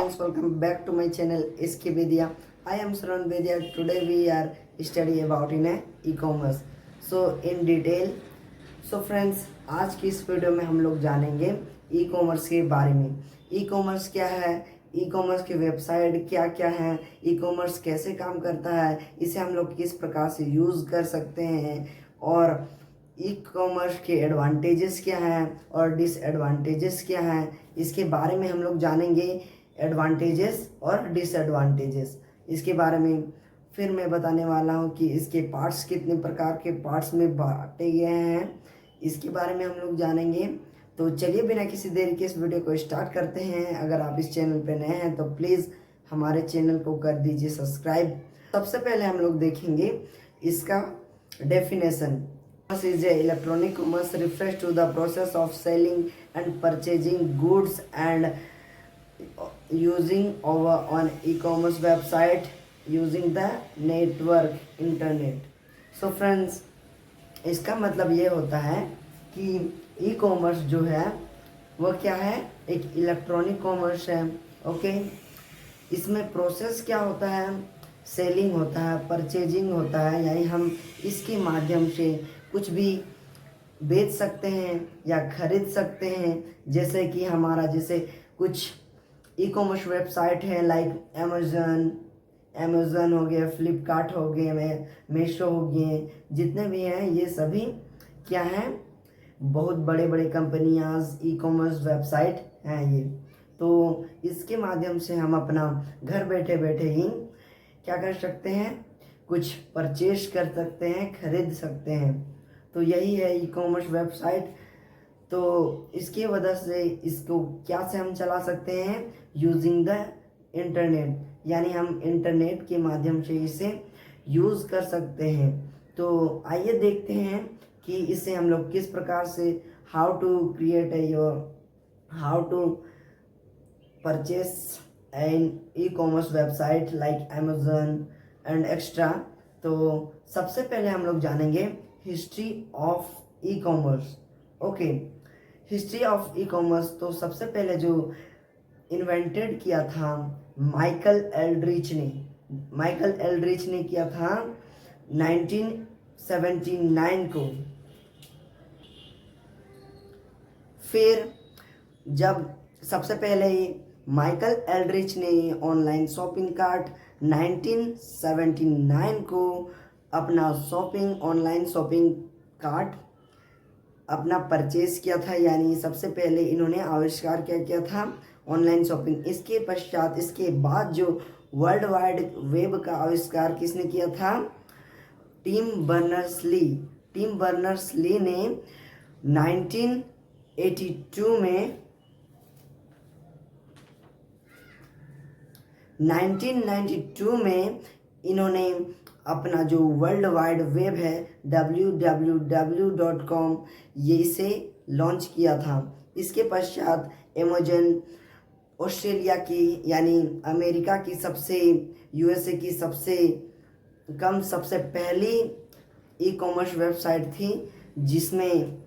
friends, welcome back to my channel SK Vidya. I am Saran Vidya. Today we are study about in e-commerce. So in detail. So friends, आज की इस video में हम लोग जानेंगे e commerce के बारे में। ई कॉमर्स क्या है, ई कॉमर्स की वेबसाइट क्या क्या है, ई कॉमर्स कैसे काम करता है, इसे हम लोग किस प्रकार से यूज़ कर सकते हैं और ई कॉमर्स के एडवांटेजेस क्या हैं और डिसएडवांटेजेस क्या हैं, इसके बारे में हम लोग जानेंगे। एडवांटेजेस और डिसएडवांटेजेस इसके बारे में फिर मैं बताने वाला हूँ कि इसके पार्ट्स कितने प्रकार के पार्ट्स में बांटे गए हैं, इसके बारे में हम लोग जानेंगे। तो चलिए बिना किसी देरी के इस वीडियो को स्टार्ट करते हैं। अगर आप इस चैनल पे नए हैं तो प्लीज़ हमारे चैनल को कर दीजिए सब्सक्राइब। सबसे पहले हम लोग देखेंगे इसका definition. Is a electronic commerce refers to the process of selling and purchasing goods and using over on e-commerce website using the network internet. So friends, इसका मतलब ये होता है कि ई कॉमर्स जो है वो क्या है, एक इलेक्ट्रॉनिक कॉमर्स है। ओके, इसमें प्रोसेस क्या होता है, सेलिंग होता है, परचेजिंग होता है, यानी हम इसके माध्यम से कुछ भी बेच सकते हैं या खरीद सकते हैं। जैसे कि हमारा जैसे कुछ ई कॉमर्स वेबसाइट है लाइक अमेज़न हो गया, फ्लिपकार्ट हो गए, मीशो हो गए, जितने भी हैं ये सभी क्या हैं, बहुत बड़े बड़े कंपनियां ई कॉमर्स वेबसाइट हैं ये। तो इसके माध्यम से हम अपना घर बैठे बैठे ही क्या कर सकते हैं, कुछ परचेज कर सकते हैं, खरीद सकते हैं। तो यही है ई कॉमर्स वेबसाइट। तो इसकी वजह से इसको क्या से हम चला सकते हैं, यूजिंग द इंटरनेट, यानी हम इंटरनेट के माध्यम से इसे यूज़ कर सकते हैं। तो आइए देखते हैं कि इसे हम लोग किस प्रकार से how to create how to purchase an e commerce website like Amazon and extra. तो सबसे पहले हम लोग जानेंगे history of e commerce. Okay, history of e commerce तो सबसे पहले जो इन्वेंटेड किया था माइकल एल्ड्रिच ने किया था 1979 को। फिर जब सबसे पहले माइकल एल्ड्रिच ने ऑनलाइन शॉपिंग कार्ट 1979 को अपना ऑनलाइन शॉपिंग कार्ट अपना परचेज किया था, यानी सबसे पहले इन्होंने आविष्कार क्या किया था, ऑनलाइन शॉपिंग। इसके पश्चात इसके बाद जो वर्ल्ड वाइड वेब का आविष्कार किसने किया था, टिम बर्नर्स ली ने 1992 में इन्होंने अपना जो वर्ल्ड वाइड वेब है www.com ये इसे लॉन्च किया था। इसके पश्चात अमेज़न ऑस्ट्रेलिया की यानी अमेरिका की यूएसए की सबसे पहली ई कॉमर्स वेबसाइट थी, जिसमें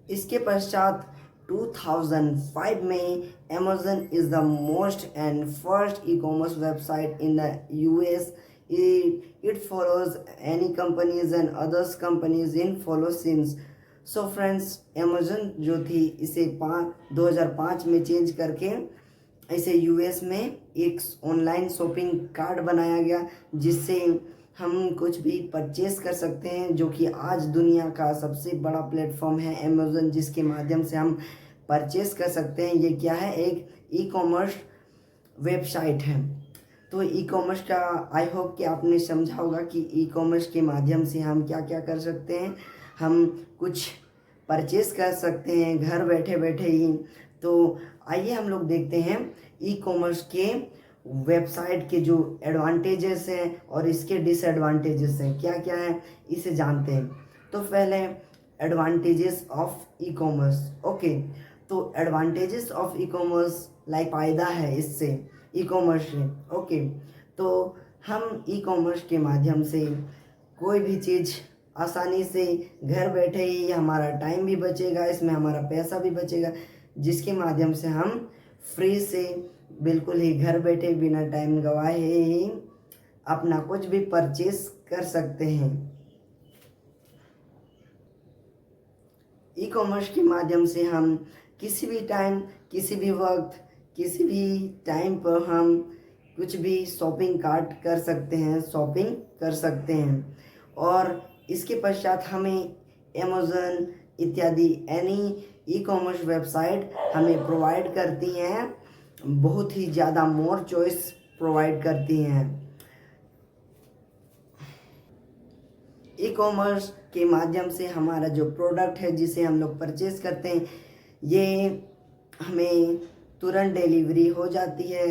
इसके पश्चात 2005 में Amazon is the most and first e-commerce website in the US. It follows any companies and others companies in follow since. So friends, Amazon जो थी इसे 2005 में चेंज करके इसे यूएस में एक ऑनलाइन शॉपिंग कार्ट बनाया गया, जिससे हम कुछ भी परचेस कर सकते हैं, जो कि आज दुनिया का सबसे बड़ा प्लेटफॉर्म है अमेज़न, जिसके माध्यम से हम परचेस कर सकते हैं। ये क्या है, एक ई कॉमर्स वेबसाइट है। तो ई कॉमर्स का आई होप कि आपने समझा होगा कि ई कॉमर्स के माध्यम से हम क्या क्या कर सकते हैं, हम कुछ परचेस कर सकते हैं घर बैठे बैठे ही। तो आइए हम लोग देखते हैं ई कॉमर्स के वेबसाइट के जो एडवांटेजेस हैं और इसके डिसएडवांटेजेस हैं, क्या क्या है इसे जानते हैं। तो पहले advantages of e commerce. Okay, तो advantages of e commerce like फ़ायदा है इससे ई कॉमर्स से। ओके, तो हम ई कॉमर्स के माध्यम से कोई भी चीज़ आसानी से घर बैठे ही, हमारा टाइम भी बचेगा, इसमें हमारा पैसा भी बचेगा। जिसके माध्यम से हम फ्री से बिल्कुल ही घर बैठे बिना टाइम गवाए ही अपना कुछ भी परचेस कर सकते हैं। ई कॉमर्स के माध्यम से हम किसी भी टाइम, किसी भी वक्त, किसी भी टाइम पर हम कुछ भी शॉपिंग कार्ट कर सकते हैं, शॉपिंग कर सकते हैं। और इसके पश्चात हमें अमेज़न इत्यादि एनी ई कॉमर्स वेबसाइट हमें प्रोवाइड करती हैं, बहुत ही ज़्यादा मोर चॉइस प्रोवाइड करती हैं। ई कॉमर्स के माध्यम से हमारा जो प्रोडक्ट है जिसे हम लोग परचेज़ करते हैं, ये हमें तुरंत डिलीवरी हो जाती है।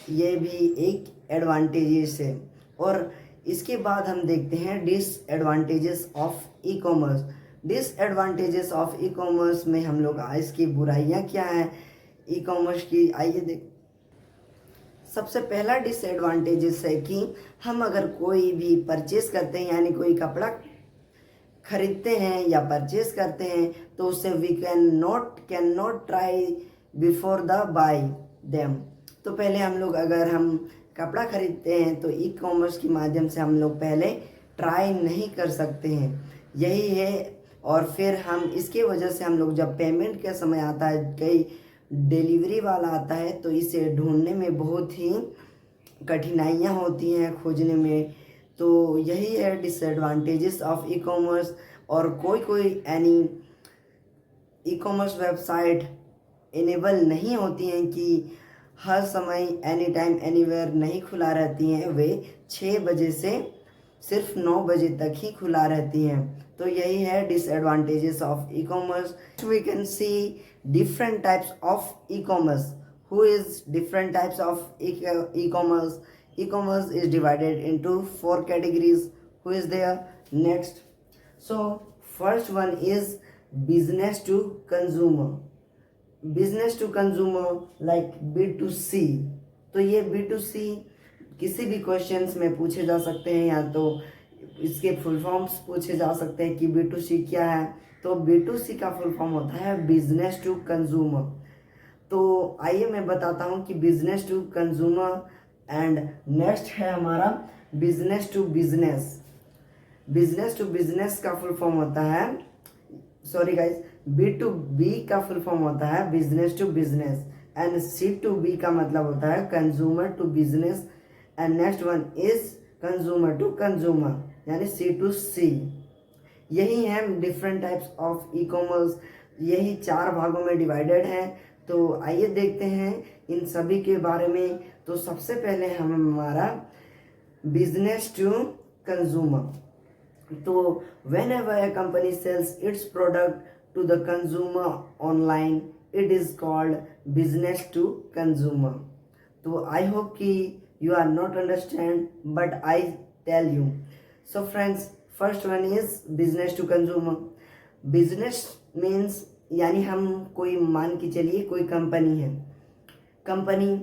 ये भी एक एडवांटेजेस है। और इसके बाद हम देखते हैं disadvantages of e commerce. Disadvantages of e commerce में हम लोग इसकी बुराइयां क्या हैं ई कॉमर्स की, आइए देख। सबसे पहला डिसएडवांटेजेस है कि हम अगर कोई भी परचेस करते हैं, यानी कोई कपड़ा खरीदते हैं या परचेस करते हैं, तो उससे we can not try before the buy them. तो पहले हम लोग अगर हम कपड़ा खरीदते हैं तो ई कॉमर्स के माध्यम से हम लोग पहले ट्राई नहीं कर सकते हैं, यही है। और फिर हम इसके वजह से हम लोग जब पेमेंट का समय आता है, कई डिलीवरी वाला आता है, तो इसे ढूंढने में बहुत ही कठिनाइयाँ होती हैं, खोजने में। तो यही है डिसएडवांटेजेस ऑफ ई कॉमर्स। और कोई एनी ई कॉमर्स वेबसाइट इनेबल नहीं होती हैं कि हर समय एनी टाइम एनीवेयर नहीं खुला रहती हैं, वे 6 बजे से सिर्फ 9 बजे तक ही खुला रहती हैं। तो यही है disadvantages of e commerce. We can see different types of e-commerce. Who is different types of e-commerce? E-commerce is divided into 4 categories. Who is there? Next. So first one is business to consumer. Business to consumer like B2C. तो ये B2C किसी भी questions में पूछे जा सकते हैं, या तो इसके फुल फॉर्म्स पूछे जा सकते हैं कि B2C क्या है। तो B2C का फुल फॉर्म होता है बिजनेस टू कंज्यूमर। तो आइए मैं बताता हूँ कि business to consumer and next है हमारा business to business. Business to business का फुल फॉर्म होता है, सॉरी गाइस, B2B का फुल फॉर्म होता है business to business, and C2B का मतलब होता है consumer to business, and next one is consumer to consumer यानी C2C। यही है different types of e commerce, यही 4 भागों में डिवाइडेड है। तो आइए देखते हैं इन सभी के बारे में। तो सबसे पहले हम हमारा बिजनेस टू कंज्यूमर। तो whenever a company sells its product to the consumer online, it is called business to consumer. तो आई होप कि you are not understand, but I tell you. So friends, first one is business to consumer. Business means यानी हम कोई मान के चलिए कोई company है, कंपनी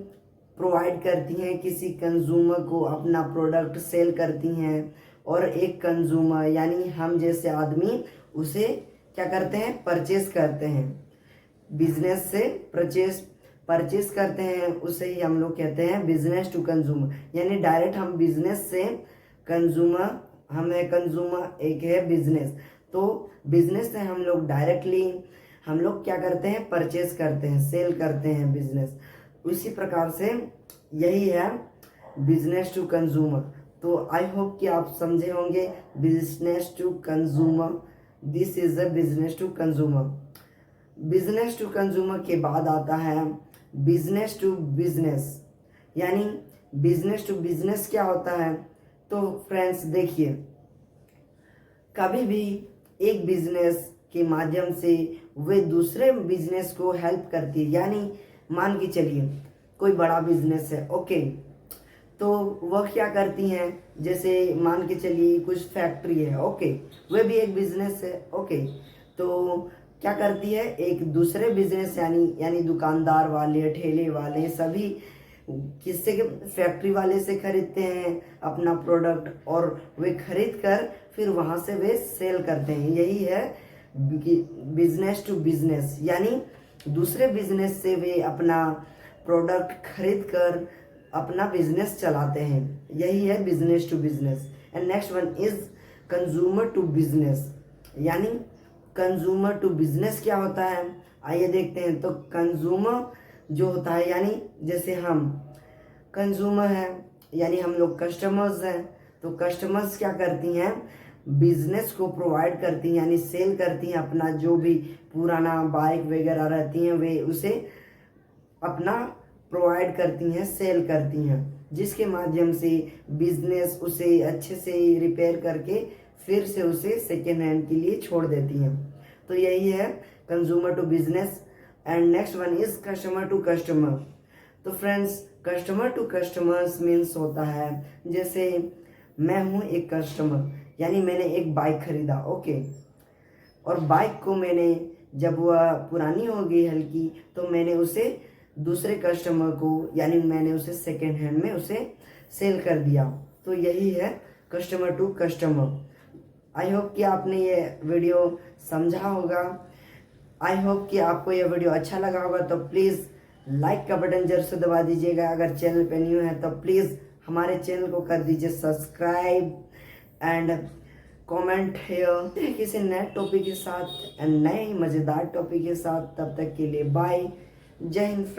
प्रोवाइड करती है किसी कंज्यूमर को अपना प्रोडक्ट सेल करती हैं, और एक कंज्यूमर यानी हम जैसे आदमी उसे क्या करते हैं, परचेस करते हैं। बिजनेस से परचेस करते हैं, उसे ही हम लोग कहते हैं बिजनेस टू कंज्यूमर। यानी डायरेक्ट हम बिजनेस से कंज्यूमर, हम है कंज्यूमर, एक है बिजनेस। तो बिजनेस से हम लोग डायरेक्टली हम लोग क्या करते हैं, परचेस करते हैं, सेल करते हैं बिजनेस। उसी प्रकार से यही है बिजनेस टू कंज्यूमर। तो आई होप कि आप समझे होंगे business to consumer, this is a business to consumer. Business to consumer के बाद आता है बिजनेस टू बिजनेस। यानी बिजनेस टू बिजनेस क्या होता है, तो फ्रेंड्स देखिए, कभी भी एक बिजनेस के माध्यम से वे दूसरे बिजनेस को हेल्प करती है। यानी मान के चलिए कोई बड़ा बिजनेस है, ओके, तो वह क्या करती हैं, जैसे मान के चलिए कुछ फैक्ट्री है, ओके, वह भी एक बिजनेस है, ओके, तो क्या करती है, एक दूसरे बिजनेस यानी दुकानदार वाले, ठेले वाले, सभी किससे, फैक्ट्री वाले से खरीदते हैं अपना प्रोडक्ट, और वे खरीद कर फिर वहां से वे सेल करते हैं। यही है बिजनेस टू बिजनेस। यानी दूसरे बिजनेस से वे अपना प्रोडक्ट खरीद कर अपना बिजनेस चलाते हैं। यही है business to business. And next one is consumer to business, यानी कंज्यूमर टू बिजनेस क्या होता है, आइए देखते हैं। तो कंज्यूमर जो होता है, यानी जैसे हम कंज्यूमर हैं, यानी हम लोग कस्टमर्स हैं। तो कस्टमर्स क्या करती हैं, बिजनेस को प्रोवाइड करती हैं, यानी सेल करती हैं अपना जो भी पुराना बाइक वगैरह रहती हैं वे उसे अपना प्रोवाइड करती हैं, सेल करती हैं, जिसके माध्यम से बिजनेस उसे अच्छे से रिपेयर करके फिर से उसे सेकेंड हैंड के लिए छोड़ देती हैं। तो यही है consumer to business. And next one is customer to customer. तो friends, customer to customers means होता है, जैसे मैं हूँ एक कस्टमर, यानी मैंने एक बाइक खरीदा, ओके, और बाइक को मैंने जब वह पुरानी हो गई हल्की, तो मैंने उसे दूसरे कस्टमर को, यानी मैंने उसे सेकेंड हैंड में उसे सेल कर दिया। तो यही है customer to customer. I hope कि आपने ये वीडियो समझा होगा। आई होप कि आपको ये वीडियो अच्छा लगा होगा। तो प्लीज़ लाइक का बटन जरूर से दबा दीजिएगा। अगर चैनल पे न्यू है तो प्लीज़ हमारे चैनल को कर दीजिए सब्सक्राइब एंड कमेंट है किसी नए टॉपिक के साथ एंड नए मज़ेदार टॉपिक के साथ। तब तक के लिए बाय, जय हिंद फ्रेंड्स।